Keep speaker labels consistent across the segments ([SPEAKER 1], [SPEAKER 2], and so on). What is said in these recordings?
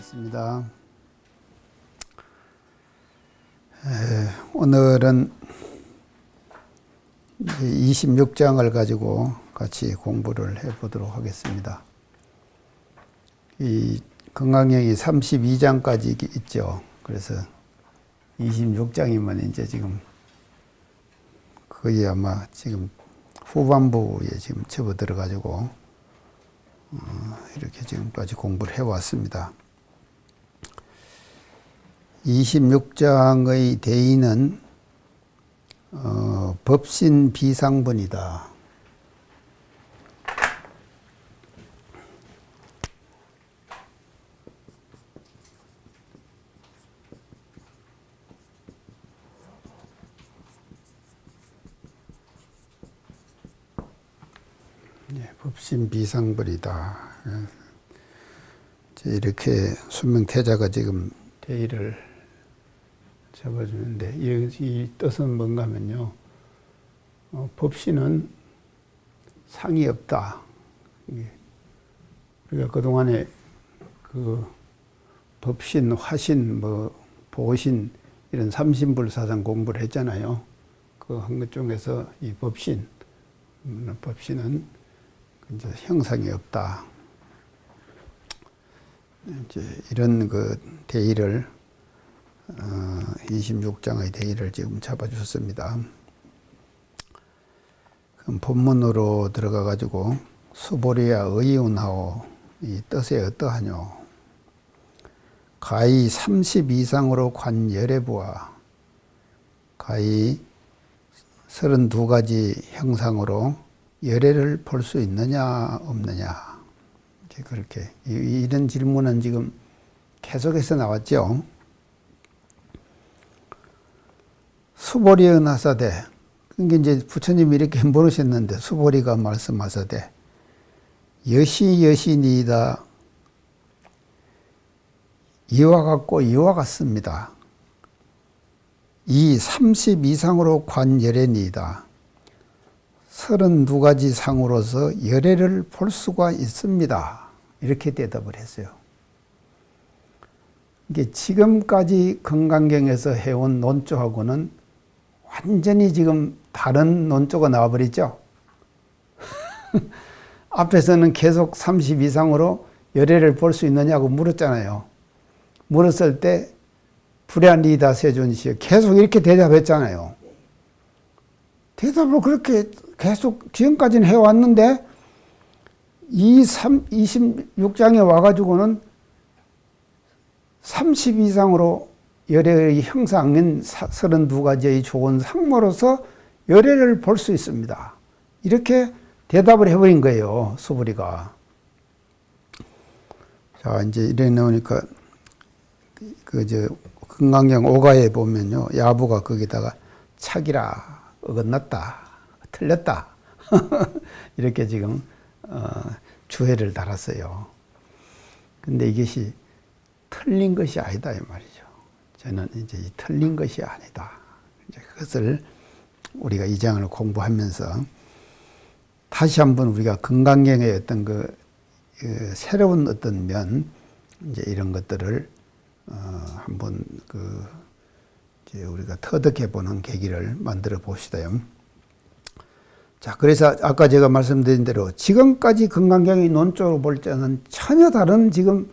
[SPEAKER 1] 반갑습니다. 오늘은 26장을 가지고 같이 공부를 해보도록 하겠습니다. 이 건강경이 32장까지 있죠. 그래서 26장이면 이제 지금 거의 아마 지금 후반부에 지금 접어들어 가지고 이렇게 지금까지 공부를 해왔습니다. 26장의 대의는 법신 비상분이다. 법신 비상벌이다. 이렇게 수명태자가 지금 대의를 잡아주는데 이 뜻은 뭔가 하면요, 법신은 상이 없다. 우리가 그동안에 그 법신, 화신, 보신 이런 삼신불사상 공부를 했잖아요. 그 한 것 중에서 이 법신은 이제 형상이 없다. 이제 이런 그 대의를 26장의 대의를 지금 잡아주셨습니다. 그럼 본문으로 들어가 가지고 수보리야 의운하오 이 뜻이 어떠하뇨? 가히 30 이상으로 관 열애부와 가히 32가지 형상으로 열애를 볼 수 있느냐 없느냐, 이제 그렇게 이런 질문은 지금 계속해서 나왔죠. 수보리의 나사대, 그게 이제 부처님이 이렇게 물으셨는데 수보리가 말씀하사대 여시니이다. 이와 같고 이와 같습니다. 이 30 이상으로 관 열애니이다. 32가지 상으로서 열애를 볼 수가 있습니다. 이렇게 대답을 했어요. 이게 지금까지 건강경에서 해온 논조하고는 완전히 지금 다른 논조가 나와버렸죠. 앞에서는 계속 30 이상으로 열애를 볼 수 있느냐고 물었잖아요. 물었을 때 불야니이다 세존시여 계속 이렇게 대답했잖아요. 대답을 그렇게 계속 지금까지는 해왔는데 26장에 와가지고는 30 이상으로 열애의 형상인 32가지의 좋은 상모로서 열애를 볼 수 있습니다. 이렇게 대답을 해버린 거예요, 수보리가. 자, 이제 이래 나오니까 건강경 5가에 보면요, 야부가 거기다가 착이라 어긋났다, 틀렸다 이렇게 지금 주해를 달았어요. 근데 이것이 틀린 것이 아니다 이 말이죠. 저는 이제 이 틀린 것이 아니다. 이제 그것을 우리가 이 장을 공부하면서 다시 한번 우리가 건강경의 어떤 그 새로운 어떤 면, 이제 이런 것들을 한번 이제 우리가 터득해 보는 계기를 만들어 봅시다요. 자, 그래서 아까 제가 말씀드린 대로 지금까지 건강경의 논조로 볼 때는 전혀 다른 지금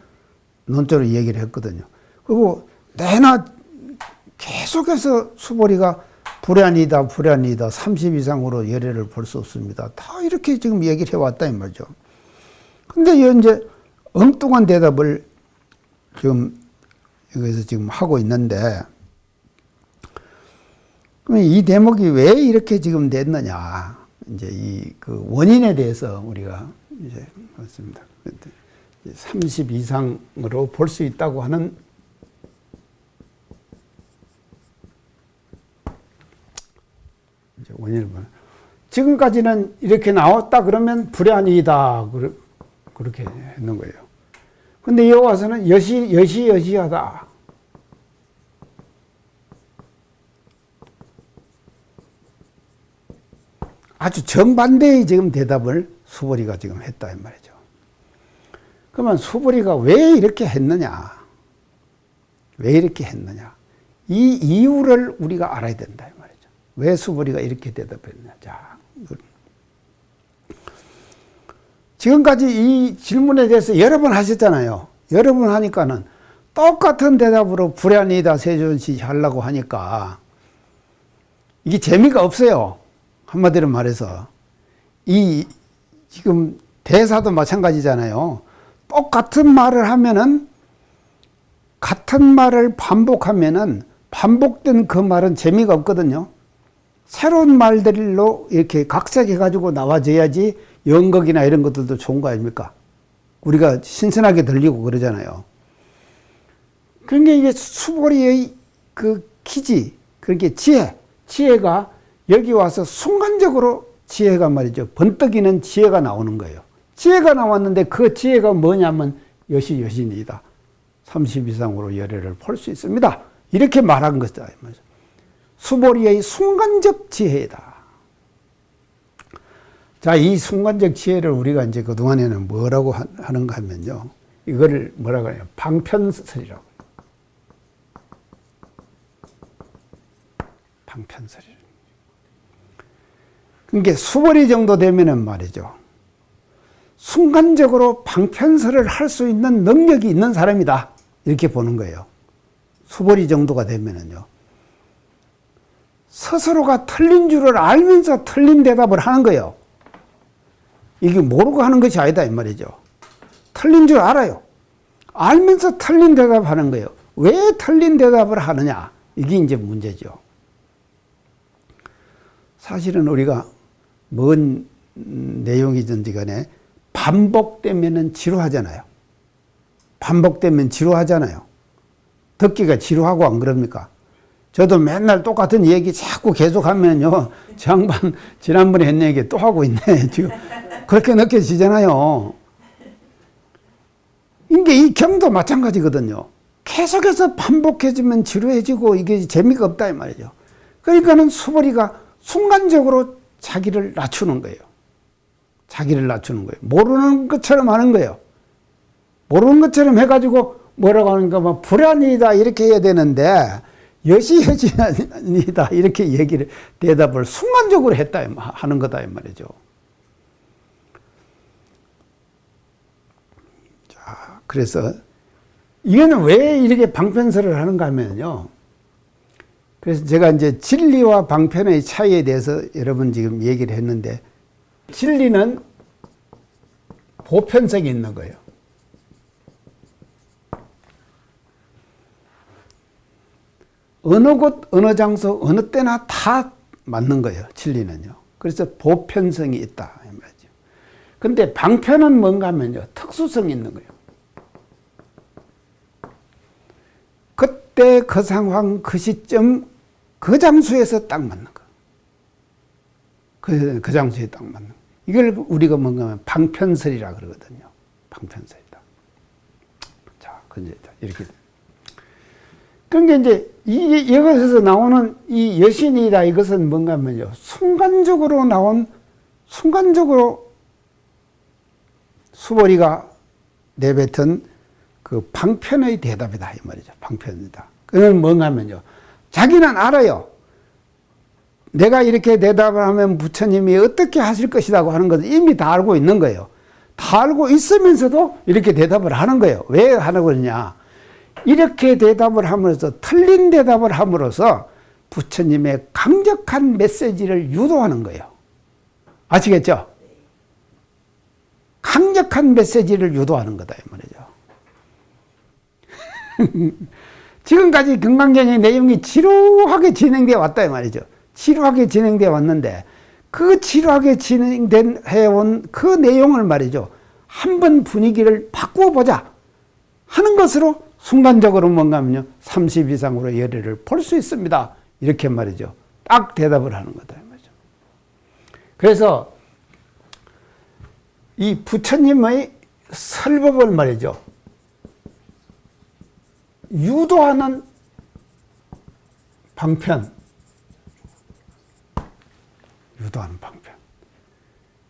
[SPEAKER 1] 논조로 얘기를 했거든요. 그리고 내나 계속해서 수보리가 불야니다 30 이상으로 열애를 볼 수 없습니다. 다 이렇게 지금 얘기를 해왔다 이 말이죠. 근데 이제 엉뚱한 대답을 지금 여기서 지금 하고 있는데, 그럼 이 대목이 왜 이렇게 지금 됐느냐, 이제 그 원인에 대해서 우리가 이제 그렇습니다. 30 이상으로 볼 수 있다고 하는 이제 원인을 보면, 지금까지는 이렇게 나왔다 그러면 불야니이다 그렇게 했는 거예요. 근데 여기 와서는 여시하다. 아주 정반대의 지금 대답을 수보리가 지금 했다 이 말이죠. 그러면 수보리가 왜 이렇게 했느냐? 왜 이렇게 했느냐. 이 이유를 우리가 알아야 된다 이 말이죠. 왜 수보리가 이렇게 대답했느냐. 자, 지금까지 이 질문에 대해서 여러 번 하셨잖아요. 여러 번 하니까는 똑같은 대답으로 불안이다 세존시 하려고 하니까 이게 재미가 없어요. 한마디로 말해서. 이 지금 대사도 마찬가지잖아요. 똑같은 말을 하면은 같은 말을 반복하면은 반복된 그 말은 재미가 없거든요. 새로운 말들로 이렇게 각색해가지고 나와줘야지 연극이나 이런 것들도 좋은 거 아닙니까? 우리가 신선하게 들리고 그러잖아요. 그러니까 이게 수보리의 그 기지, 그렇게 지혜가 여기 와서 순간적으로 지혜가 말이죠. 번뜩이는 지혜가 나오는 거예요. 지혜가 나왔는데 그 지혜가 뭐냐면 여신이다. 30 이상으로 열애를 볼 수 있습니다. 이렇게 말한 것이다. 수보리의 순간적 지혜다. 자, 이 순간적 지혜를 우리가 이제 그동안에는 뭐라고 하는가 하면요. 이거를 뭐라고 해요? 방편설이라고. 방편설. 그러니까 수보리 정도 되면은 말이죠. 순간적으로 방편설을 할 수 있는 능력이 있는 사람이다. 이렇게 보는 거예요. 수보리 정도가 되면은요. 스스로가 틀린 줄을 알면서 틀린 대답을 하는 거예요. 이게 모르고 하는 것이 아니다 이 말이죠. 틀린 줄 알아요. 알면서 틀린 대답하는 거예요. 왜 틀린 대답을 하느냐? 이게 이제 문제죠. 사실은 우리가 뭔 내용이든지 간에 반복되면은 지루하잖아요. 반복되면 지루하잖아요. 듣기가 지루하고 안 그럽니까? 저도 맨날 똑같은 얘기 자꾸 계속하면요. 저 양반 지난번에 했는 얘기 또 하고 있네. 지금 그렇게 느껴지잖아요. 이게 이 경도 마찬가지거든요. 계속해서 반복해지면 지루해지고 이게 재미가 없다 이 말이죠. 그러니까는 수보리가 순간적으로 자기를 낮추는 거예요. 자기를 낮추는 거예요. 모르는 것처럼 하는 거예요. 모르는 것처럼 해가지고 뭐라고 하는가 막 불안이다 이렇게 해야 되는데 여시여신이다 이렇게 얘기를 대답을 순간적으로 했다 하는 거다 이 말이죠. 자, 그래서 이거는 왜 이렇게 방편설을 하는가 하면요. 그래서 제가 이제 진리와 방편의 차이에 대해서 여러분 지금 얘기를 했는데 진리는 보편성이 있는 거예요. 어느 곳, 어느 장소, 어느 때나 다 맞는 거예요. 진리는요. 그래서 보편성이 있다. 이 말이죠. 근데 방편은 뭔가 하면요. 특수성이 있는 거예요. 그때 그 상황, 그 시점, 그 장소에서 딱 맞는 거. 그 장소에 딱 맞는 거. 이걸 우리가 뭔가 하면 방편설이라 그러거든요. 방편설이다. 자, 이렇게. 그러니까 이제 이것에서 나오는 이 여신이다 이것은 뭔가 하면요. 순간적으로 수보리가 내뱉은 그 방편의 대답이다 이 말이죠. 방편이다. 그건 뭔가 하면요. 자기는 알아요. 내가 이렇게 대답을 하면 부처님이 어떻게 하실 것이라고 하는 것을 이미 다 알고 있는 거예요. 다 알고 있으면서도 이렇게 대답을 하는 거예요. 왜 하는 거냐? 이렇게 대답을 함으로써 틀린 대답을 함으로써 부처님의 강력한 메시지를 유도하는 거예요. 아시겠죠? 강력한 메시지를 유도하는 거다 이 말이죠. 지금까지 금강경의 내용이 지루하게 진행되어 왔다 이 말이죠. 지루하게 진행되어 왔는데 그 지루하게 진행된 해온 그 내용을 말이죠. 한번 분위기를 바꾸어 보자 하는 것으로 순간적으로 뭔가 하면요. 30 이상으로 열애를 볼 수 있습니다. 이렇게 말이죠. 딱 대답을 하는 거다 이 말이죠. 그래서 이 부처님의 설법을 말이죠. 유도하는 방편.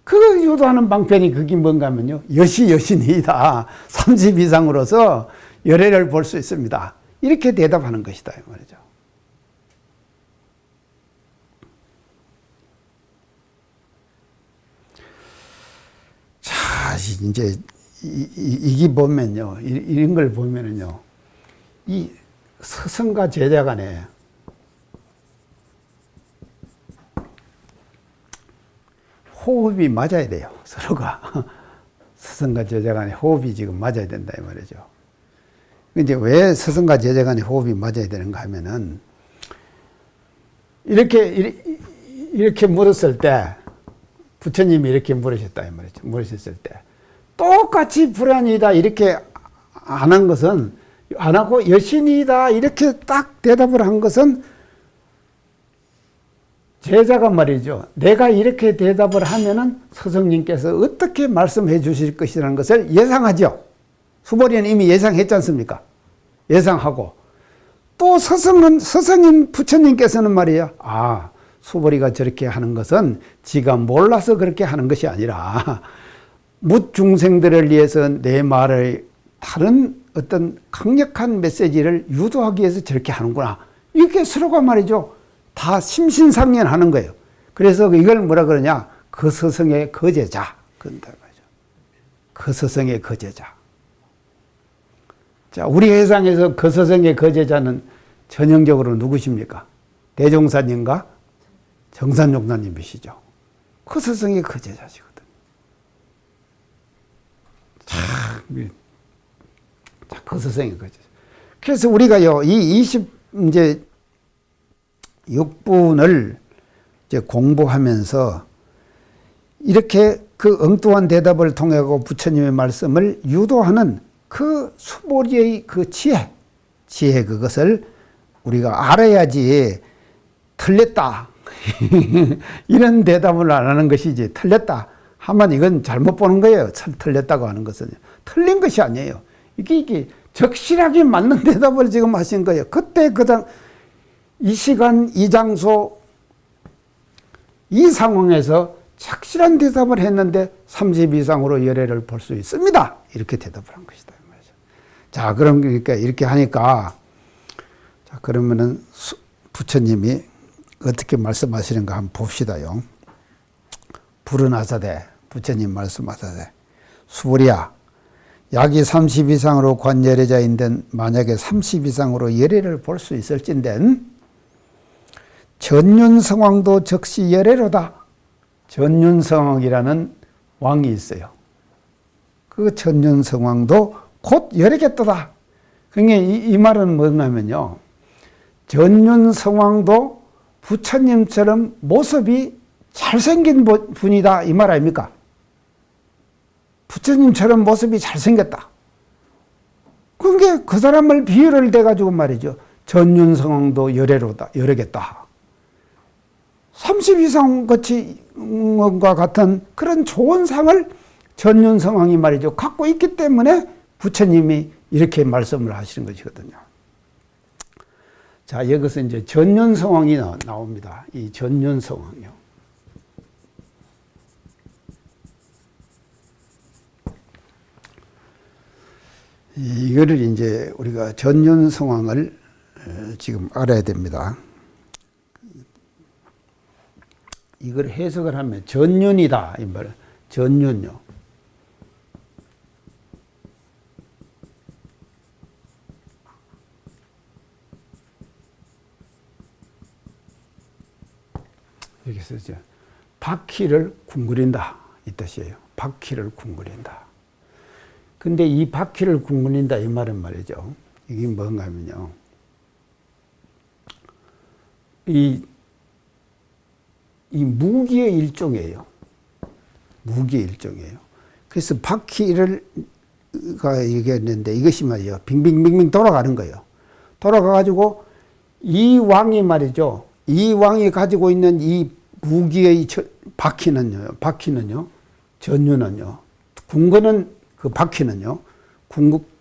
[SPEAKER 1] 그 유도하는 방편이 그게 뭔가 하면요. 여신이다. 30 이상으로서 열애를 볼 수 있습니다. 이렇게 대답하는 것이다 이 말이죠. 자, 이제 이게 보면요, 이런 걸 보면은요, 이 스승과 제자 간에 호흡이 맞아야 돼요, 서로가. 스승과 제자 간에 호흡이 지금 맞아야 된다 이 말이죠. 이제 왜 스승과 제자 간에 호흡이 맞아야 되는가 하면은, 이렇게 물었을 때, 부처님이 이렇게 물으셨다 이 말이죠. 물으셨을 때 똑같이 불안이다 이렇게 안 한 것은, 안 하고 여신이다 이렇게 딱 대답을 한 것은, 제자가 말이죠, 내가 이렇게 대답을 하면은 스승님께서 어떻게 말씀해 주실 것이라는 것을 예상하죠. 수보리는 이미 예상했지 않습니까? 예상하고 또 스승님 부처님께서는 말이에요, 아, 수보리가 저렇게 하는 것은 지가 몰라서 그렇게 하는 것이 아니라 묻중생들을 위해서 내 말을 다른 어떤 강력한 메시지를 유도하기 위해서 저렇게 하는구나. 이렇게 서로가 말이죠, 다 심신상연하는 거예요. 그래서 이걸 뭐라 그러냐, 그 스승의 거제자. 그런다 말이죠. 그 스승의 거제자. 자, 우리 회상에서 그 스승의 거제자는 전형적으로 누구십니까? 대종사님과 정산용사님이시죠. 그 스승의 거제자시거든. 자, 그 스승의 거제자. 그래서 우리가요, 이 26분을 이제 공부하면서 이렇게 그 엉뚱한 대답을 통해 부처님의 말씀을 유도하는 그 수보리의 그 지혜 그것을 우리가 알아야지 틀렸다 이런 대답을 안 하는 것이지, 틀렸다 하면 이건 잘못 보는 거예요. 틀렸다고 하는 것은 틀린 것이 아니에요. 이게 적실하게 맞는 대답을 지금 하신 거예요. 그때 이 시간 이 장소 이 상황에서 착실한 대답을 했는데 30 이상으로 열애를 볼 수 있습니다. 이렇게 대답을 한 것이다. 자, 그러니까 이렇게 하니까, 자, 그러면은 부처님이 어떻게 말씀하시는가 한번 봅시다요. 부르나사대, 부처님 말씀하사대, 수보리야, 약이 30 이상으로 관열애자인데 만약에 30 이상으로 열애를 볼 수 있을진된 전윤성왕도 즉시 열애로다. 전윤성왕이라는 왕이 있어요. 그 전윤성왕도 곧 열애겠도다. 그러니까 이 말은 뭐냐면요, 전윤성왕도 부처님처럼 모습이 잘생긴 분이다 이 말 아닙니까? 부처님처럼 모습이 잘생겼다. 그게 그 사람을 비유를 대가지고 말이죠, 전윤성왕도 열애겠다. 30 이상 것과 같은 그런 좋은 상을 전윤성왕이 말이죠, 갖고 있기 때문에 부처님이 이렇게 말씀을 하시는 것이거든요. 자, 여기서 이제 전윤성왕이 나옵니다. 이 전윤성왕이요. 이거를 이제 우리가 전윤성왕을 지금 알아야 됩니다. 이걸 해석을 하면 전윤이다 이 말은, 전윤요. 이렇게 쓰죠. 바퀴를 쿵그린다 이 뜻이에요. 바퀴를 쿵그린다. 근데 이 바퀴를 쿵그린다 이 말은 말이죠, 이게 뭔가 하면요, 이 무기의 일종이에요. 무기의 일종이에요. 그래서 바퀴를 얘기했는데 이것이 말이에요, 빙빙빙빙 돌아가는 거예요. 돌아가가지고 이 왕이 말이죠, 이 왕이 가지고 있는 이 무기의 바퀴는요, 전유는요, 궁거는 그 바퀴는요,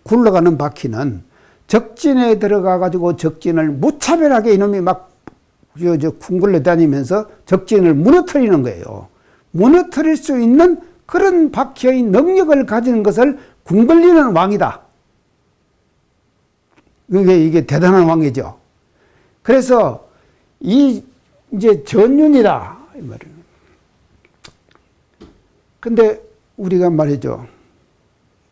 [SPEAKER 1] 굴러가는 바퀴는 적진에 들어가가지고 적진을 무차별하게 이놈이 막 궁굴러 다니면서 적진을 무너뜨리는 거예요. 무너뜨릴 수 있는 그런 바퀴의 능력을 가지는 것을 궁걸리는 왕이다. 이게 대단한 왕이죠. 그래서 이제 전륜이다 이 말이에요. 근데 우리가 말이죠.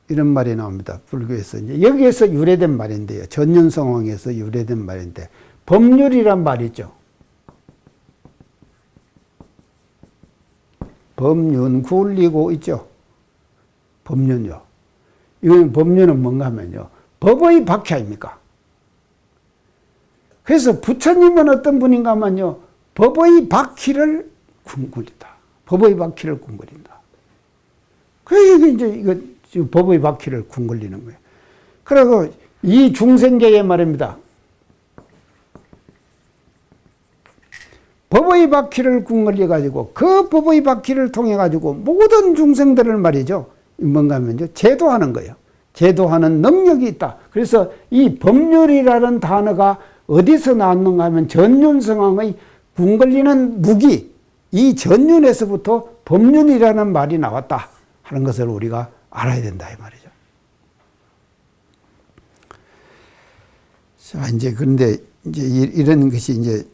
[SPEAKER 1] 이런 말이 나옵니다. 불교에서 이제 여기에서 유래된 말인데요. 전륜성왕에서 유래된 말인데 법률이란 말이 있죠. 법륜 굴리고 있죠. 법륜요. 이건 법륜은 뭔가 하면요. 법의 바퀴 아닙니까? 그래서 부처님은 어떤 분인가 하면요. 법의 바퀴를 굴린다. 법의 바퀴를 굴린다. 그게 이제 이거 지금 법의 바퀴를 굴리는 거예요. 그리고 이 중생계에 말입니다. 법의 바퀴를 굴려 가지고 그 법의 바퀴를 통해 가지고 모든 중생들을 말이죠. 뭔가 하면요. 제도하는 거예요. 제도하는 능력이 있다. 그래서 이 법률이라는 단어가 어디서 나왔는가 하면 전륜성왕의 굴리는 무기, 이 전륜에서부터 법륜이라는 말이 나왔다 하는 것을 우리가 알아야 된다 이 말이죠. 자, 이제 그런데 이제 이런 것이 이제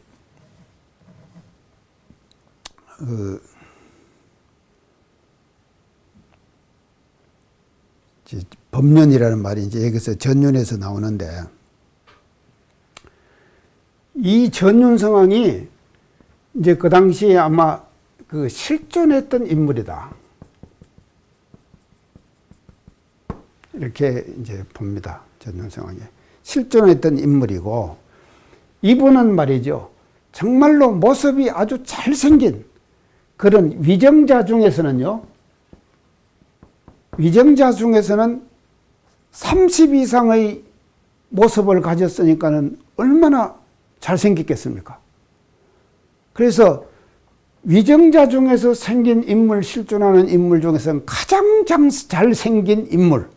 [SPEAKER 1] 법륜이라는 말이 이제 여기서 전륜에서 나오는데 이 전륜성왕이 이제 그 당시에 아마 그 실존했던 인물이다. 이렇게 이제 봅니다. 전륜성왕이. 실존했던 인물이고, 이분은 말이죠. 정말로 모습이 아주 잘생긴 그런 위정자 중에서는요, 위정자 중에서는 30 이상의 모습을 가졌으니까는 얼마나 잘생겼겠습니까? 그래서 위정자 중에서 생긴 인물, 실존하는 인물 중에서는 가장 잘생긴 인물,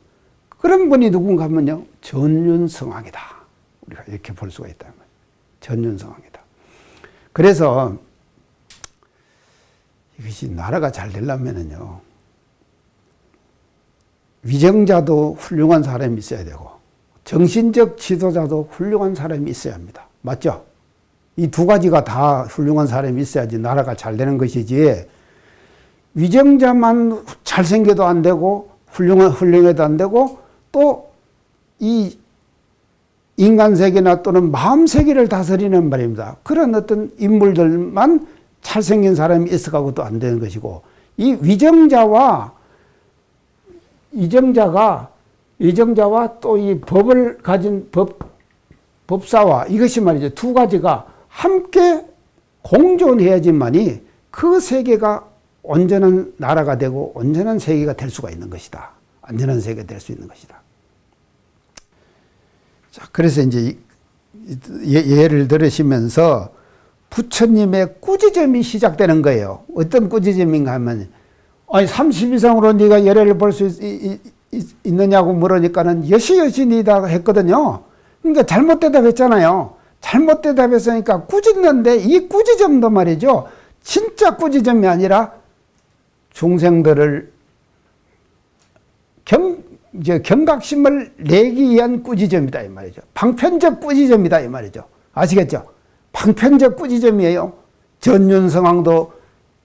[SPEAKER 1] 그런 분이 누군가 하면요, 전륜성왕이다. 우리가 이렇게 볼 수가 있다. 전륜성왕이다. 그래서 이것이 나라가 잘 되려면은요, 위정자도 훌륭한 사람이 있어야 되고, 정신적 지도자도 훌륭한 사람이 있어야 합니다. 맞죠? 이 두 가지가 다 훌륭한 사람이 있어야지 나라가 잘 되는 것이지, 위정자만 잘생겨도 안 되고, 훌륭해도 안 되고, 또 이 인간 세계나 또는 마음 세계를 다스리는 말입니다. 그런 어떤 인물들만 잘생긴 사람이 있어가고도 안 되는 것이고, 이 위정자와 또 이 법을 가진 법사와 이것이 말이죠. 두 가지가 함께 공존해야지만이 그 세계가 온전한 나라가 되고 온전한 세계가 될 수가 있는 것이다. 안전한 세계가 될 수 있는 것이다. 자, 그래서 이제 예를 들으시면서 부처님의 꾸지점이 시작되는 거예요. 어떤 꾸지점인가 하면, 아니 30 이상으로 네가 열애를 볼 수 있느냐고 물으니까는 여시니다 했거든요. 그러니까 잘못 대답했잖아요. 잘못 대답했으니까 꾸짖는데, 이 꾸지점도 말이죠, 진짜 꾸지점이 아니라 중생들을 경각심을 내기 위한 꾸지점이다 이 말이죠. 방편적 꾸지점이다 이 말이죠. 아시겠죠? 방편적 꾸지점이에요. 전륜성왕도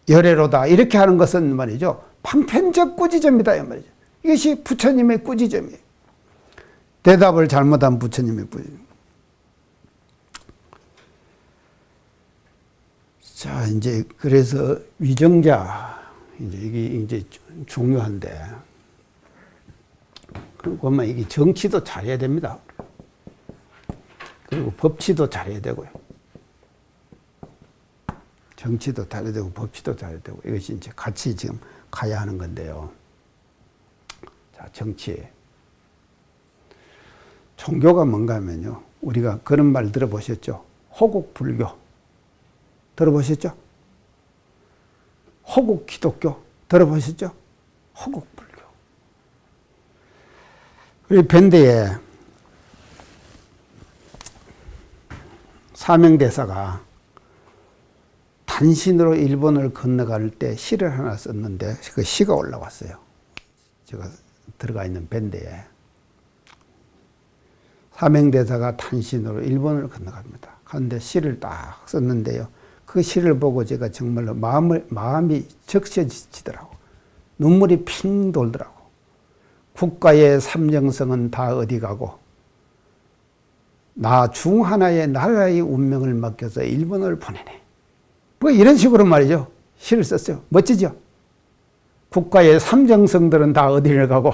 [SPEAKER 1] 열애로다 이렇게 하는 것은 말이죠, 방편적 꾸지점이다 이 말이죠. 이것이 부처님의 꾸지점이에요. 대답을 잘못한 부처님의 꾸지점. 자, 이제 그래서 위정자, 이게 이제 중요한데, 그리고 이게 정치도 잘해야 됩니다. 그리고 법치도 잘해야 되고요. 정치도 잘해야 되고 법치도 잘해야 되고, 이것이 이제 같이 지금 가야 하는 건데요. 자, 정치. 종교가 뭔가 하면요, 우리가 그런 말 들어보셨죠? 호국불교. 들어보셨죠? 호국 기독교. 들어보셨죠? 호국불교. 우리 밴드에 사명대사가 단신으로 일본을 건너갈 때 시를 하나 썼는데, 그 시가 올라왔어요. 제가 들어가 있는 밴드에. 사명대사가 탄신으로 일본을 건너갑니다. 그런데 시를 딱 썼는데요. 그 시를 보고 제가 정말로 마음이 적셔지더라고. 눈물이 핑 돌더라고. 국가의 삼정성은 다 어디 가고 나 중 하나의 나라의 운명을 맡겨서 일본을 보내네. 뭐 이런 식으로 말이죠. 시를 썼어요. 멋지죠? 국가의 삼정성들은 다 어디를 가고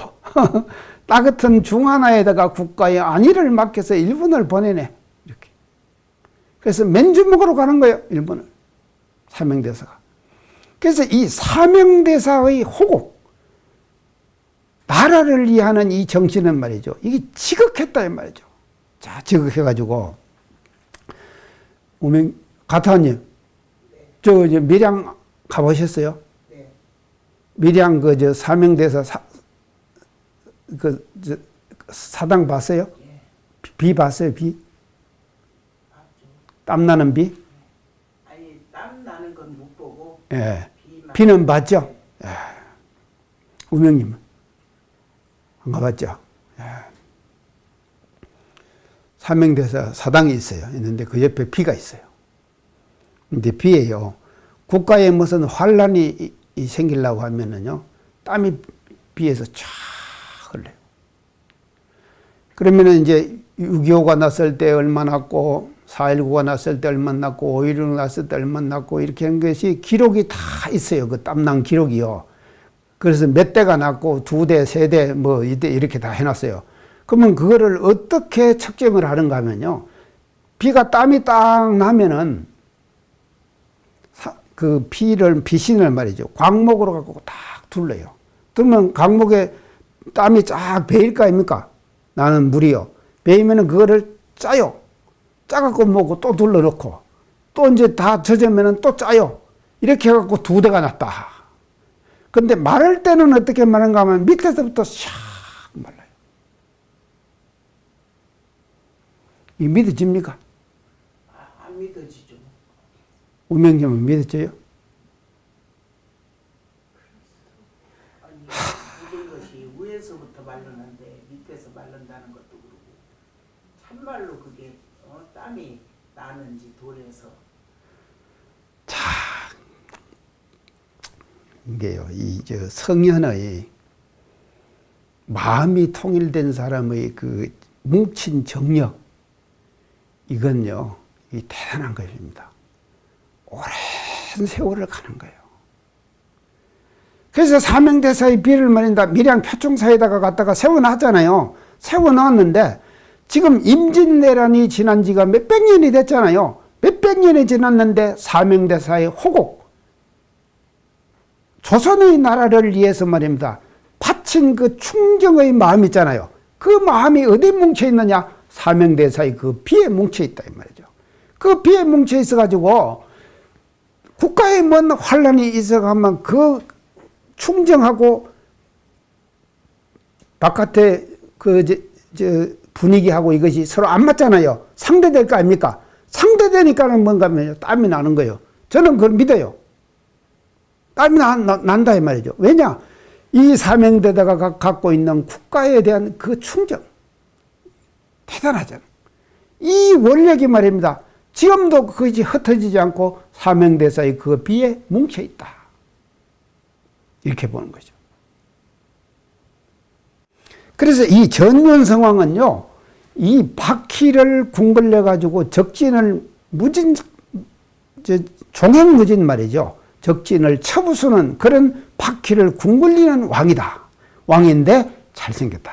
[SPEAKER 1] 나 같은 중 하나에다가 국가의 안위를 맡겨서 일본을 보내네. 이렇게. 그래서 맨주먹으로 가는 거예요. 일본을. 사명대사가. 그래서 이 사명대사의 호국, 나라를 위하는 이 정신은 말이죠. 이게 지극했다 이 말이죠. 자, 지극해가지고 가타님, 저 밀양 가보셨어요? 네. 밀양 사명대사 사당 봤어요? 네. 비 봤어요? 비? 봤죠. 땀 나는 비? 네.
[SPEAKER 2] 아니, 땀 나는 건 못 보고.
[SPEAKER 1] 예. 비는 봤죠? 네. 예. 우명님은 안 가봤죠? 예. 사명대사 사당이 있어요. 있는데 그 옆에 비가 있어요. 근데 비에요. 국가에 무슨 환란이 생기려고 하면은요, 땀이 비에서 쫙 흘러요. 그러면은 이제 6.25가 났을 때 얼마 났고, 4.19가 났을 때 얼마 났고, 5.16 났을 때 얼마 났고, 이렇게 하는 것이 기록이 다 있어요. 그 땀난 기록이요. 그래서 몇 대가 났고, 2대, 3대, 뭐, 이렇게 다 해놨어요. 그러면 그거를 어떻게 측정을 하는가 하면요. 비가 땀이 딱 나면은 그 비신을 말이죠. 광목으로 갖고 딱 둘러요. 그러면 광목에 땀이 쫙 배일 거 아닙니까? 나는 물이요. 배이면은 그거를 짜요. 짜갖고 먹고 또 둘러놓고 또 이제 다 젖으면은 또 짜요. 이렇게 해갖고 2대가 났다. 근데 마를 때는 어떻게 마른가 하면 밑에서부터 샥 말라요. 이 믿어집니까?
[SPEAKER 2] 안 믿어지죠.
[SPEAKER 1] 우명님은 믿어져요?
[SPEAKER 2] 아니, 모든 것이 위에서부터 마르는데 밑에서 마른다는 것도 그렇고 참말로 그게 땀이 나는지 돌에서.
[SPEAKER 1] 자, 이게요, 성현의 마음이 통일된 사람의 그 뭉친 정력, 이건요, 이 대단한 것입니다. 오랜 세월을 가는 거예요. 그래서 사명대사의 비를 말인다. 밀양 표충사에다가 갖다가 세워놨잖아요. 세워놨는데 지금 임진왜란이 지난 지가 몇백 년이 됐잖아요. 몇백 년이 지났는데 사명대사의 호국, 조선의 나라를 위해서 말입니다. 바친 그 충정의 마음 있잖아요. 그 마음이 어디 뭉쳐 있느냐? 사명대사의 그 비에 뭉쳐 있다 이 말이죠. 그 비에 뭉쳐 있어가지고 국가에 뭔 환란이 있어가면 그 충정하고 바깥에 분위기하고 이것이 서로 안 맞잖아요. 상대될 거 아닙니까? 상대되니까는 뭔가 하면 땀이 나는 거예요. 저는 그걸 믿어요. 땀이 난다 이 말이죠. 왜냐? 이 사명대사가 갖고 있는 국가에 대한 그 충정. 대단하잖아. 이 원력이 말입니다. 지금도 그것이 흩어지지 않고 사명대사의 그 비에 뭉쳐 있다. 이렇게 보는 거죠. 그래서 이 전륜성왕은요, 이 바퀴를 궁궐려 가지고 적진을 종횡무진 말이죠. 적진을 쳐부수는 그런 바퀴를 궁굴리는 왕이다. 왕인데 잘생겼다.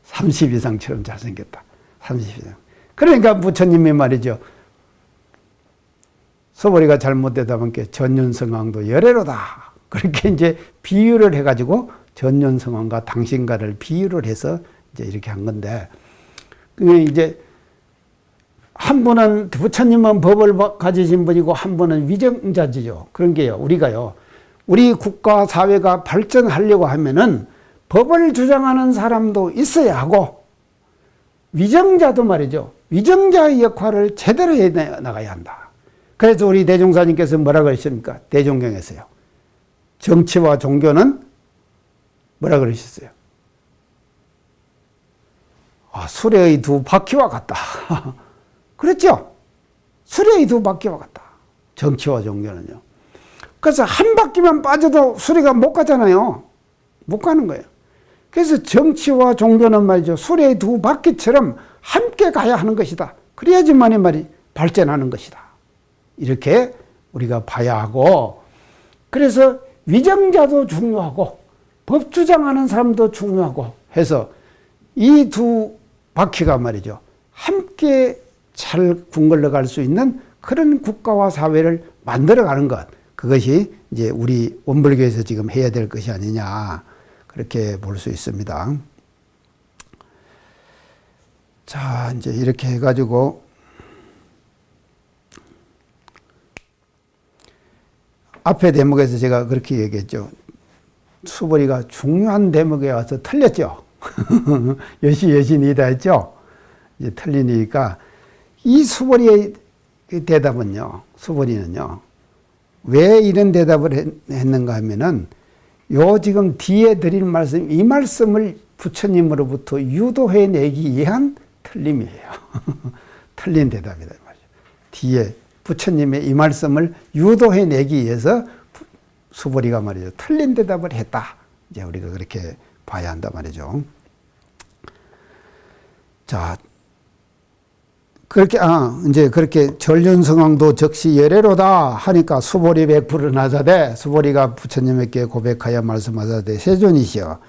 [SPEAKER 1] 30 이상처럼 잘생겼다. 30 이상. 그러니까 부처님이 말이죠. 소벌이가 잘못되다 보니까 전륜성왕도 열애로다. 그렇게 이제 비유를 해가지고 전륜성왕과 당신과를 비유를 해서 이제 이렇게 한 건데, 그게 이제 한 분은 부처님은 법을 가지신 분이고 한 분은 위정자지죠. 그런 게요. 우리가요. 우리 국가 사회가 발전하려고 하면은 법을 주장하는 사람도 있어야 하고 위정자도 말이죠. 위정자의 역할을 제대로 해 나가야 한다. 그래서 우리 대종사님께서 뭐라고 하십니까? 대종경에서요. 정치와 종교는 뭐라 그러셨어요? 수레의 두 바퀴와 같다. 그렇죠? 수레의 두 바퀴와 같다. 정치와 종교는요. 그래서 한 바퀴만 빠져도 수레가 못 가잖아요. 못 가는 거예요. 그래서 정치와 종교는 말이죠. 수레의 두 바퀴처럼 함께 가야 하는 것이다. 그래야지만이 말이 발전하는 것이다. 이렇게 우리가 봐야 하고, 그래서 위정자도 중요하고 법 주장하는 사람도 중요하고 해서 이 두 바퀴가 말이죠. 함께 잘 궁궐러 갈 수 있는 그런 국가와 사회를 만들어가는 것. 그것이 이제 우리 원불교에서 지금 해야 될 것이 아니냐. 그렇게 볼 수 있습니다. 자, 이제 이렇게 해가지고 앞에 대목에서 제가 그렇게 얘기했죠. 수보리가 중요한 대목에 와서 틀렸죠. 여신이다 했죠. 이제 틀리니까 이 수보리의 대답은요. 수보리는요. 왜 이런 대답을 했는가 하면은 요 지금 뒤에 드릴 말씀, 이 말씀을 부처님으로부터 유도해 내기 위한 틀림이에요. 틀린 대답이다 말이죠. 뒤에 부처님의 이 말씀을 유도해 내기 위해서 수보리가 말이죠. 틀린 대답을 했다. 이제 우리가 그렇게 봐야 한다 말이죠. 자, 그렇게, 이제 그렇게 전륜성왕도 적시 열애로다 하니까 수보리 백불을 나자되, 수보리가 부처님에게 고백하여 말씀하자되, 세존이시여,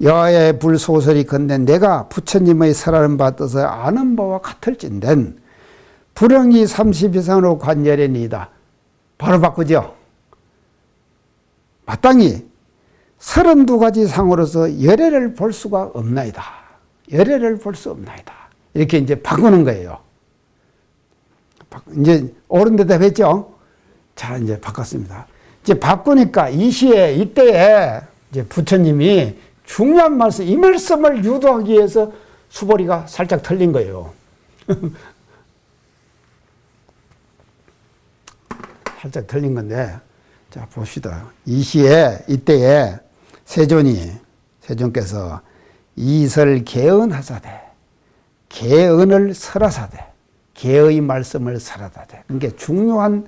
[SPEAKER 1] 여의 불소설이 건데 내가 부처님의 설하는 바 뜻을 아는 바와 같을진된 불응이 30 이상으로 관열애니이다. 바로 바꾸죠. 마땅히 32가지 상으로서 열애를 볼 수가 없나이다. 열애를 볼 수 없나이다. 이렇게 이제 바꾸는 거예요. 이제 옳은 대답 했죠? 자, 이제 바꿨습니다. 이제 바꾸니까 이 시에, 이때에 이제 부처님이 중요한 말씀, 이 말씀을 유도하기 위해서 수보리가 살짝 틀린 거예요. 살짝 틀린 건데, 자, 봅시다. 이 시에, 이때에 세존께서 이설 개언하사대, 개언을 설하사대, 개의 말씀을 설하사대. 그러니까 중요한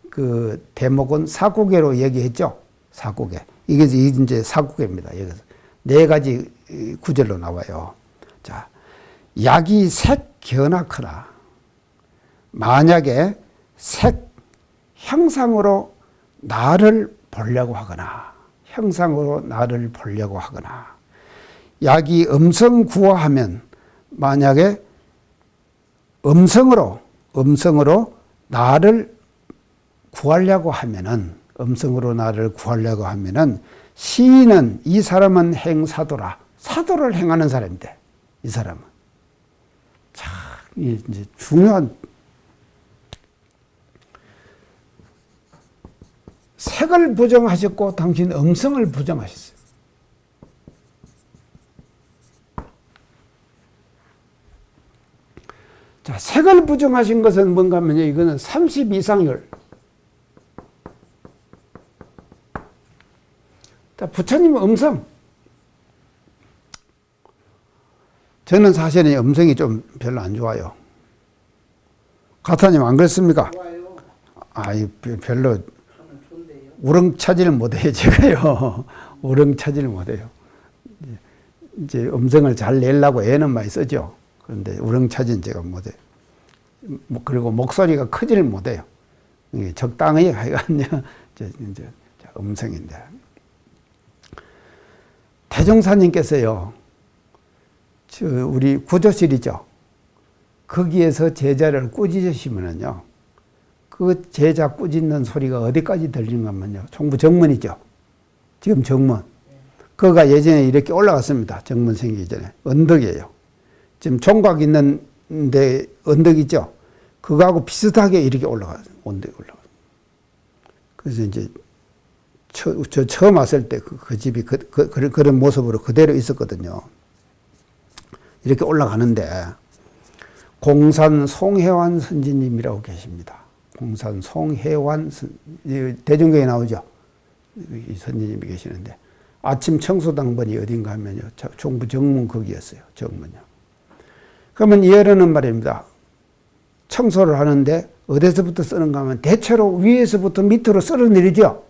[SPEAKER 1] 그 대목은 사구계로 얘기했죠. 사구계. 이게 이제 사구계입니다. 여기서 4가지 구절로 나와요. 자, 약이 색 견악하나, 만약에 색 형상으로 나를 보려고 하거나, 형상으로 나를 보려고 하거나, 약이 음성 구화하면, 만약에 음성으로 나를 구하려고 하면은, 음성으로 나를 구하려고 하면은, 시인은 이 사람은 행사도라. 사도를 행하는 사람인데, 이 사람은. 참, 이제 중요한, 색을 부정하셨고, 당신 음성을 부정하셨어요. 자, 색을 부정하신 것은 뭔가 하면요, 이거는 30 이상을. 자, 부처님 음성. 저는 사실은 음성이 좀 별로 안 좋아요. 가타님 안 그렇습니까?
[SPEAKER 2] 좋아요.
[SPEAKER 1] 별로
[SPEAKER 2] 저는 좋은데요.
[SPEAKER 1] 우렁차지를 못해요, 제가요. 우렁차지를 못해요. 이제 음성을 잘 내려고 애는 많이 쓰죠. 그런데 우렁차지는 제가 못해요. 그리고 목소리가 크지를 못해요. 적당히 하여간요, 이제 음성인데. 대종사님께서요, 우리 구조실이죠. 거기에서 제자를 꾸짖으시면은요, 그 제자 꾸짖는 소리가 어디까지 들리는가 하면요, 총부 정문이죠. 지금 정문. 그거가 예전에 이렇게 올라갔습니다. 정문 생기기 전에. 언덕이에요. 지금 종각 있는데 언덕 있죠. 그거하고 비슷하게 이렇게 올라가요. 언덕에 올라가요. 그래서 이제 저 처음 왔을 때 그 집이 그런 모습으로 그대로 있었거든요. 이렇게 올라가는데 공산 송혜환 선지님이라고 계십니다. 공산 송혜환 대중경에 나오죠. 이 선지님이 계시는데 아침 청소 당번이 어딘가 하면요, 종부 정문 거기였어요. 정문요. 그러면 예언은 말입니다. 청소를 하는데 어디서부터 쓰는가 하면 대체로 위에서부터 밑으로 쓸어 내리죠.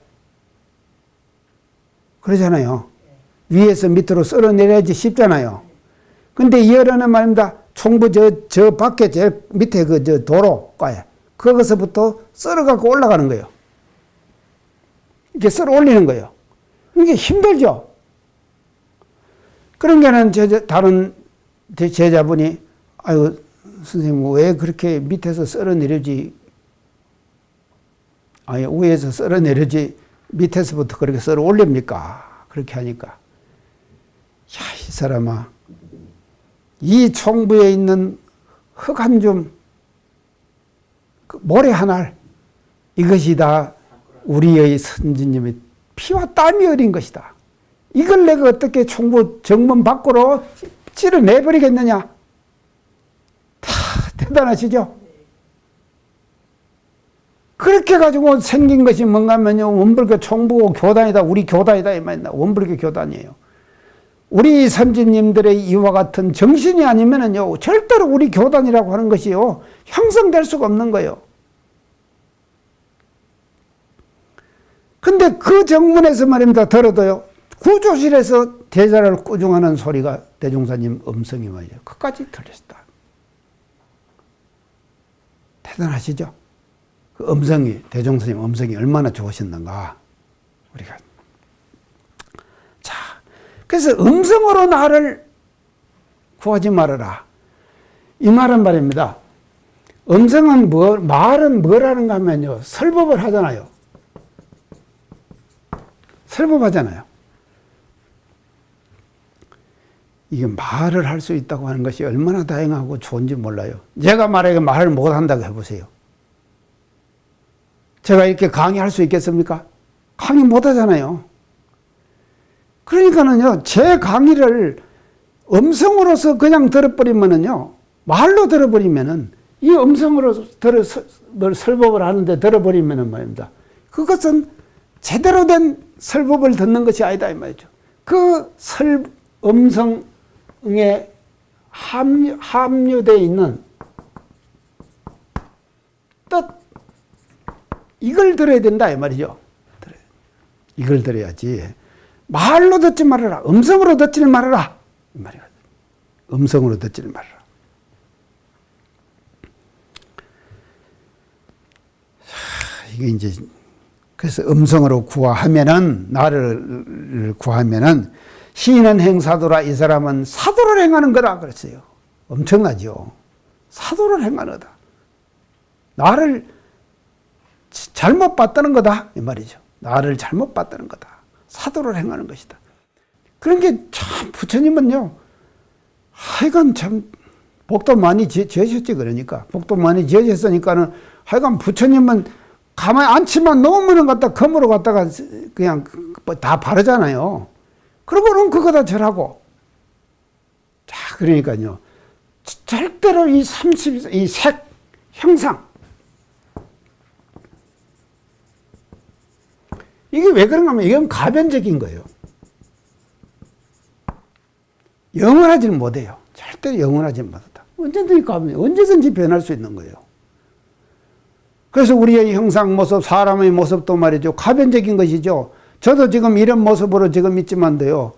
[SPEAKER 1] 그러잖아요. 위에서 밑으로 쓸어 내려야지 쉽잖아요. 근데 예언은 말입니다. 총부 저 밖에 제 밑에 저 도로가에 거기서부터 썰어갖고 올라가는 거예요. 이렇게 썰어 올리는 거예요. 이게 힘들죠. 그런 게는 다른 제자분이 아유 선생님 왜 그렇게 밑에서 썰어 내려지 아니 위에서 썰어 내려지 밑에서부터 그렇게 썰어 올립니까? 그렇게 하니까 야, 이 사람아 이 총부에 있는 흙 한 줌 모래 한 알 이것이 다 우리의 선지님의 피와 땀이 어린 것이다. 이걸 내가 어떻게 총부 정문 밖으로 찌르내버리겠느냐. 다 대단하시죠? 그렇게 가지고 생긴 것이 뭔가 하면요. 원불교 총부 교단이다. 우리 교단이다. 이 말이다. 원불교 교단이에요. 우리 선지님들의 이와 같은 정신이 아니면은요. 절대로 우리 교단이라고 하는 것이요. 형성될 수가 없는 거예요. 근데 그 정문에서 말입니다. 들어도요. 구조실에서 대자를 꾸중하는 소리가 대종사님 음성이 말이죠. 그까지 들렸다. 대단하시죠? 그 음성이, 대종사님 음성이 얼마나 좋으셨는가. 우리가. 자, 그래서 음성으로 나를 구하지 말아라. 이 말은 말입니다. 음성은 말은 뭐라는가 하면요. 설법을 하잖아요. 설법하잖아요. 이게 말을 할 수 있다고 하는 것이 얼마나 다양하고 좋은지 몰라요. 제가 만약에 말을 못한다고 해보세요. 제가 이렇게 강의할 수 있겠습니까? 강의 못하잖아요. 그러니까는요, 제 강의를 음성으로서 그냥 들어버리면은요, 말로 들어버리면은, 이 음성으로 설법을 하는데 들어버리면은 말입니다. 그것은 제대로 된 설법을 듣는 것이 아니다, 이 말이죠. 그 음성에 함유되어 있는 뜻, 이걸 들어야 된다, 이 말이죠. 이걸 들어야지. 말로 듣지 말아라. 음성으로 듣지 말아라. 이 말이거든. 음성으로 듣지 말아라. 이게 이제, 그래서 음성으로 구하면은, 나를 구하면은, 시인은 행사도라. 이 사람은 사도를 행하는 거라 그랬어요. 엄청나죠. 사도를 행하는 거다. 나를 잘못 봤다는 거다. 이 말이죠. 나를 잘못 봤다는 거다. 사도를 행하는 것이다. 그런 게 참 부처님은요. 하여간 참 복도 많이 지으셨지 그러니까. 복도 많이 지으셨으니까는 하여간 부처님은 가만히 앉지만 놓으면 갖다 검으로 갖다가 그냥 다 바르잖아요. 그러고는 그거 다 절하고. 자, 그러니까요. 절대로 이 색, 형상. 이게 왜 그런가 하면 이건 가변적인 거예요. 영원하지는 못해요. 절대로 영원하지 못한다. 언제든지 변할 수 있는 거예요. 그래서 우리의 형상 모습, 사람의 모습도 말이죠. 가변적인 것이죠. 저도 지금 이런 모습으로 지금 있지만도요.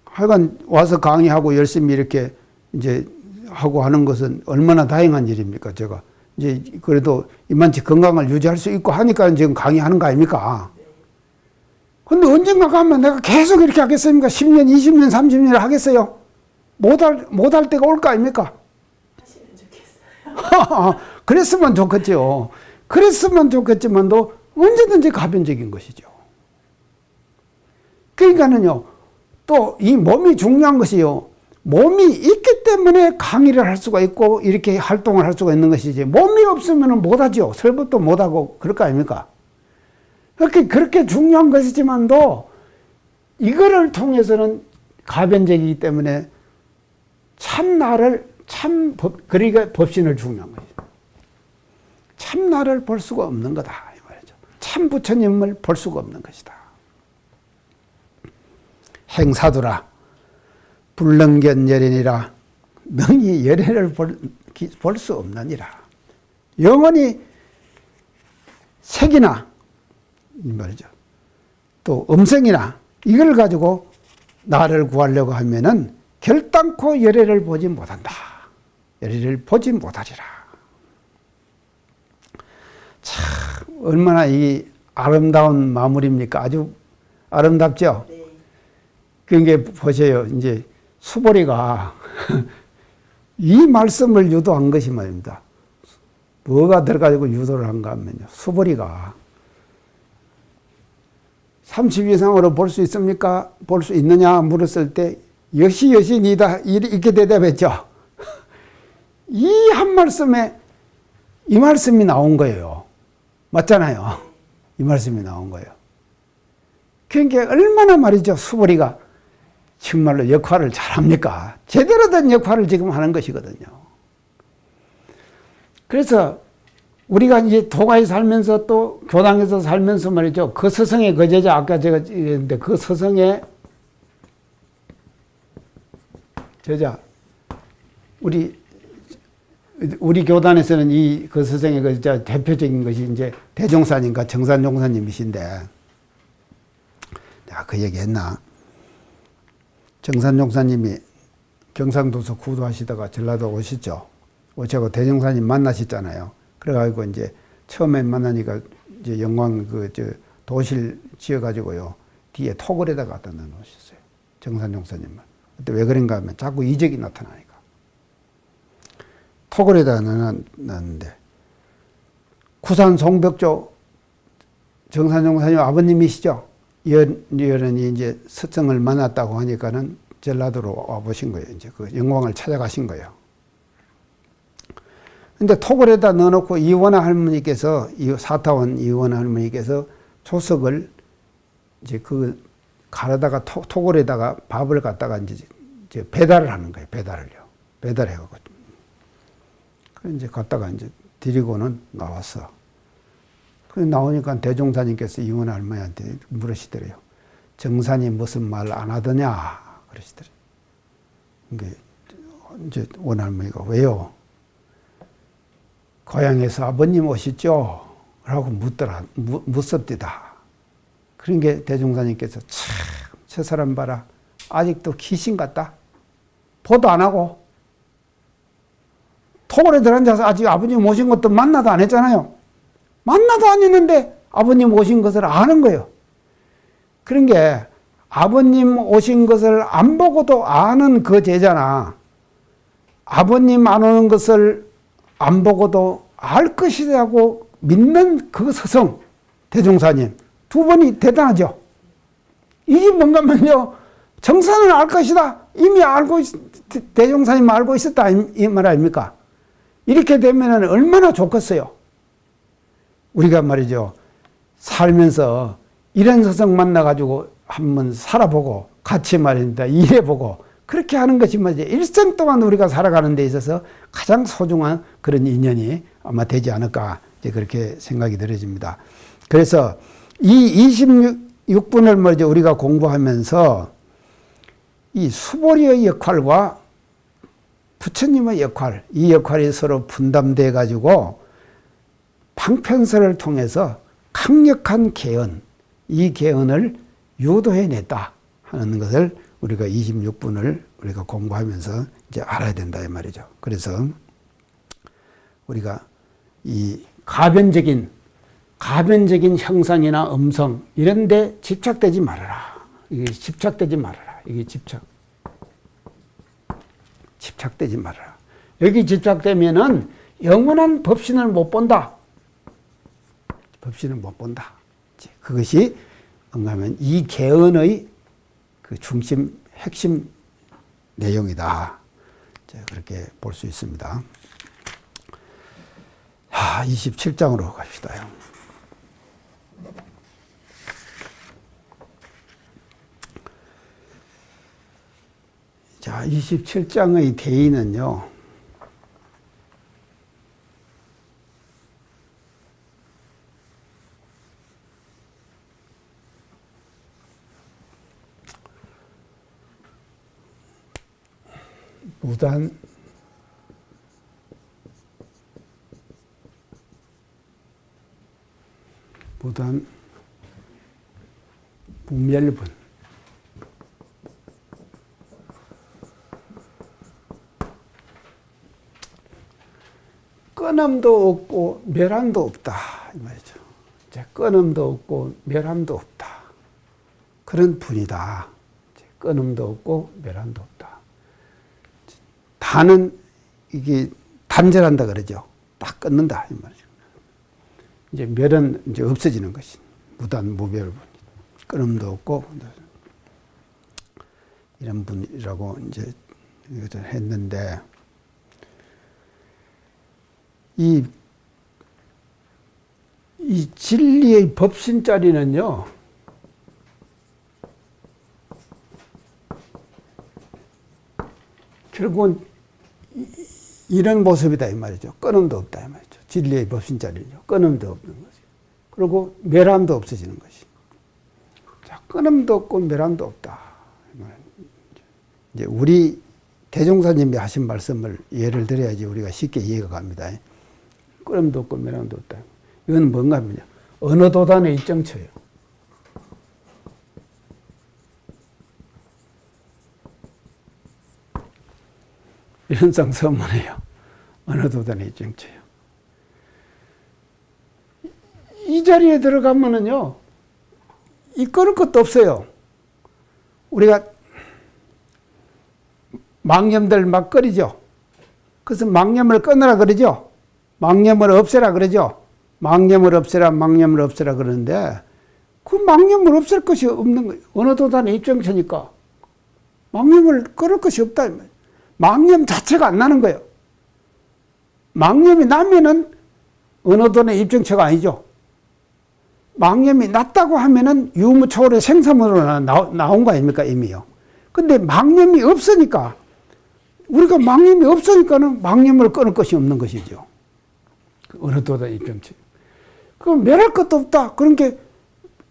[SPEAKER 1] 하여간 와서 강의하고 열심히 이렇게 이제 하고 하는 것은 얼마나 다행한 일입니까, 제가. 이제 그래도 이만치 건강을 유지할 수 있고 하니까 지금 강의하는 거 아닙니까? 근데 언젠가 가면 내가 계속 이렇게 하겠습니까? 10년, 20년, 30년을 하겠어요? 못할 때가 올 거 아닙니까?
[SPEAKER 3] 하시면 좋겠어요.
[SPEAKER 1] 그랬으면 좋겠죠. 그랬으면 좋겠지만도 언제든지 가변적인 것이죠. 그러니까는요, 또 이 몸이 중요한 것이요. 몸이 있기 때문에 강의를 할 수가 있고 이렇게 활동을 할 수가 있는 것이지 몸이 없으면 못하죠. 설법도 못하고 그럴 거 아닙니까? 그렇게 중요한 것이지만도 이거를 통해서는 가변적이기 때문에 그러니까 법신을 중요한 거죠. 참나를 볼 수가 없는 거다 이 말이죠. 참 부처님을 볼 수가 없는 것이다. 행사두라 불능견열이니라. 능히 열애를 볼 수 없느니라. 영원히 색이나 말이죠. 또 음성이나 이걸 가지고 나를 구하려고 하면은 결단코 열애를 보지 못한다. 열애를 보지 못하리라. 참 얼마나 이 아름다운 마무리입니까? 아주 아름답죠?
[SPEAKER 2] 네.
[SPEAKER 1] 그러니까 보세요. 이제 수보리가 이 말씀을 유도한 것이 말입니다. 뭐가 들어가지고 유도를 한가 하면요. 수보리가 30 이상으로 볼 수 있습니까? 볼 수 있느냐 물었을 때 여시니다 이렇게 대답했죠. 이 한 말씀에 이 말씀이 나온 거예요. 맞잖아요. 이 말씀이 나온 거예요. 그러니까 얼마나 말이죠. 수보리가 정말로 역할을 잘합니까? 제대로 된 역할을 지금 하는 것이거든요. 그래서 우리가 이제 도가에 살면서 또 교당에서 살면서 말이죠. 그 서성의 거제자 아까 제가 얘기했는데 그 서성의 저자 우리 교단에서는 이 그 서성의 거제자 대표적인 것이 이제 대종사님과 정산종사님이신데 내가 그 얘기 했나? 정산종사님이 경상도서 구도하시다가 전라도 오시죠. 오시고 대종사님 만나셨잖아요. 그래가지고 이제 처음에 만나니까 이제 영광 도실 지어가지고요. 뒤에 토굴에다 갖다 넣어놓으셨어요. 정산종사님은. 그때 왜 그런가 하면 자꾸 이적이 나타나니까. 토굴에다 넣었는데 구산 송벽조 정산종사님 아버님이시죠. 이어른이 이제 스승을 만났다고 하니까는 전라도로 와보신 거예요. 이제 그 영광을 찾아가신 거예요. 근데 토굴에다 넣어놓고 이원아 할머니께서, 사타원 이원아 할머니께서 조석을 이제 그 가르다가 토굴에다가 밥을 갖다가 이제 배달을 하는 거예요. 배달해가지고. 그 이제 갖다가 이제 드리고는 나왔어. 그 나오니까 대종사님께서 이원아 할머니한테 물으시더래요. 정산이 무슨 말 안 하더냐? 그러시더래요. 그러니까 이제 원 할머니가 왜요? 고향에서 아버님 오시죠? 라고 묻습디다. 그러니까 대종사님께서 참, 저 사람 봐라. 아직도 귀신 같다. 보도 안 하고. 토굴에 들어앉아서 아직 아버님 오신 것도 만나도 안 했잖아요. 만나도 안 했는데 아버님 오신 것을 아는 거예요. 그런 게 아버님 오신 것을 안 보고도 아는 그 제자나 아버님 안 오는 것을 안 보고도 알 것이라고 믿는 그 스승 대종사님 두 분이 대단하죠. 이게 뭔가 하면요. 정산을 알 것이다. 이미 알고 대종사님 알고 있었다 이 말 아닙니까? 이렇게 되면 얼마나 좋겠어요. 우리가 말이죠. 살면서 이런 스승 만나가지고 한번 살아보고 같이 말입니다. 일해보고 그렇게 하는 것이 말이죠. 일생 동안 우리가 살아가는 데 있어서 가장 소중한 그런 인연이 아마 되지 않을까 이제 그렇게 생각이 들어집니다. 그래서 이 26분을 말이죠. 우리가 공부하면서 이 수보리의 역할과 부처님의 역할, 이 역할이 서로 분담돼 가지고 방편설을 통해서 강력한 개헌, 이 개헌을 유도해냈다 하는 것을 우리가 26분을 우리가 공부하면서 이제 알아야 된다 이 말이죠. 그래서 우리가 이 가변적인 형상이나 음성 이런 데 집착되지 말아라. 이게 집착되지 말아라. 이게 집착되지 말아라. 여기 집착되면은 영원한 법신을 못 본다. 법신을 못 본다. 그것이 뭔가 하면 이 개헌의 그 중심, 핵심 내용이다. 그렇게 볼 수 있습니다. 27장으로 갑시다. 자, 27장의 대의는요. 무단 무단 무멸분. 끊음도 없고 멸함도 없다 이 말이죠. 이제 끊음도 없고 멸함도 없다. 그런 분이다. 이제 끊음도 없고 멸함도 없다. 다는 이게 단절한다 그러죠. 딱 끊는다 이 말이죠. 이제 멸은 이제 없어지는 것이 무단 무멸분. 끊음도 없고 이런 분이라고 이제 이것을 했는데. 이 진리의 법신자리는요, 결국은 이런 모습이다 이 말이죠. 끊음도 없다 이 말이죠. 진리의 법신자리는요, 끊음도 없는 것이. 그리고 멸함도 없어지는 것이. 자, 끊음도 없고 멸함도 없다. 이제 우리 대종사님이 하신 말씀을 예를 들어야지 우리가 쉽게 이해가 갑니다. 끊음도 없고 멸함도 없다. 이건 뭔가 하면요. 어느 도단의 입정처예요. 이런 상서문이에요. 어느 도단의 입정처예요. 이 자리에 들어가면은요, 이 끊을 것도 없어요. 우리가 망념들 막 끓이죠. 그래서 망념을 끊으라 그러죠. 망념을 없애라 그러죠. 망념을 없애라, 망념을 없애라 그러는데 그 망념을 없앨 것이 없는 거예요. 어느 도단의 입정처니까 망념을 끊을 것이 없다. 망념 자체가 안 나는 거예요. 망념이 나면은 어느 도단의 입정처가 아니죠. 망념이 났다고 하면은 유무초월의 생사문으로 나온 거 아닙니까 이미요. 근데 망념이 없으니까 우리가 망념이 없으니까는 망념을 끊을 것이 없는 것이죠. 어느 도단의 입정처. 그럼 멸할 것도 없다. 그런 게,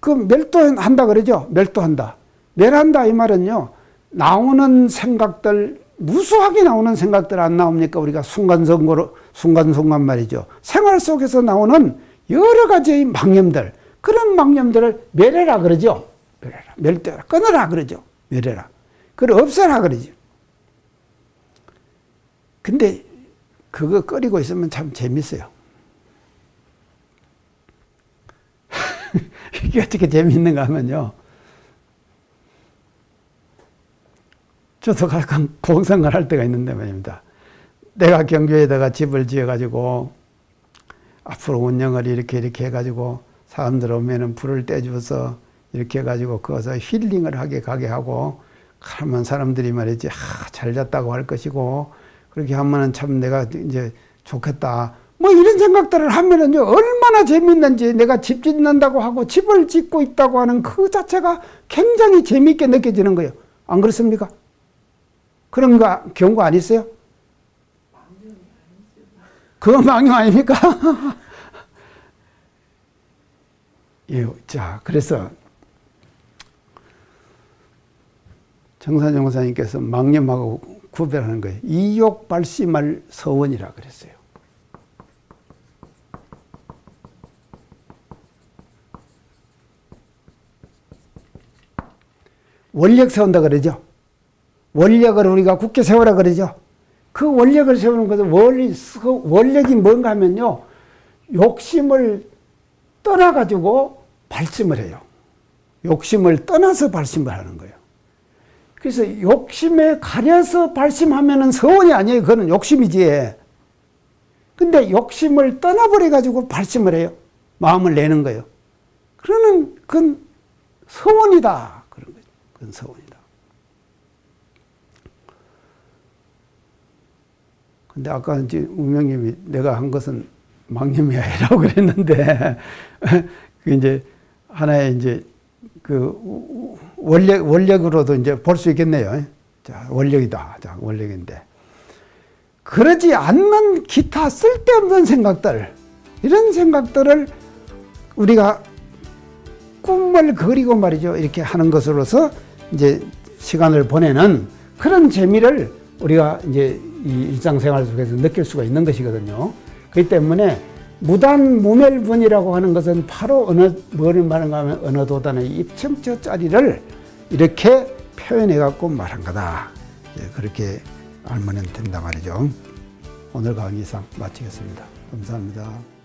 [SPEAKER 1] 그 멸도한다 그러죠. 멸도한다. 멸한다 이 말은요, 나오는 생각들, 무수하게 나오는 생각들 안 나옵니까? 우리가 순간순간 말이죠. 생활 속에서 나오는 여러 가지의 망념들, 그런 망념들을 멸해라 그러죠. 멸해라. 멸도해라. 끊어라 그러죠. 멸해라. 그걸 없애라 그러죠. 근데 그거 끓이고 있으면 참 재밌어요. 이게 어떻게 재밌는가 하면요. 저도 가끔 공생활 할 때가 있는데 말입니다. 내가 경주에다가 집을 지어가지고 앞으로 운영을 이렇게 해가지고 사람들 오면은 불을 떼줘서 이렇게 해가지고 거기서 힐링을 가게 하고 그러면 사람들이 말이지, 잘 잤다고 할 것이고 그렇게 하면은 참 내가 이제 좋겠다. 뭐 이런 생각들을 하면은요, 얼마나 재밌는지 내가 집 짓는다고 하고 집을 짓고 있다고 하는 그 자체가 굉장히 재밌게 느껴지는 거예요. 안 그렇습니까? 그런 경우가 안 있어요? 그거 망령 아닙니까? 예, 자, 그래서 정산정 목사님께서 망념하고 구별하는 거예요. 이욕 발심할 서원이라 그랬어요. 원력 세운다 그러죠. 원력을 우리가 굳게 세우라 그러죠. 그 원력을 세우는 것은 원력이 뭔가 하면요, 욕심을 떠나가지고 발심을 해요. 욕심을 떠나서 발심을 하는 거예요. 그래서 욕심에 가려서 발심하면은 서원이 아니에요. 그거는 욕심이지. 근데 욕심을 떠나버려가지고 발심을 해요. 마음을 내는 거예요. 그러는 그건 서원이다. 그런 거죠. 그건 서원이다. 근데 아까 이제 우명님이 내가 한 것은 망념이 아니라고 그랬는데, 그 이제 하나의 이제 그 원력으로도 이제 볼 수 있겠네요. 자, 원력이다. 자, 원력인데. 그러지 않는 기타 쓸데없는 생각들, 이런 생각들을 우리가 꿈을 그리고 말이죠. 이렇게 하는 것으로서 이제 시간을 보내는 그런 재미를 우리가 이제 이 일상생활 속에서 느낄 수가 있는 것이거든요. 그렇기 때문에 무단 무멸분이라고 하는 것은 바로 뭐를 말하는가 하면 어느 도단의 입청처 자리를 이렇게 표현해 갖고 말한 거다. 그렇게 알면 된다 말이죠. 오늘 강의 이상 마치겠습니다. 감사합니다.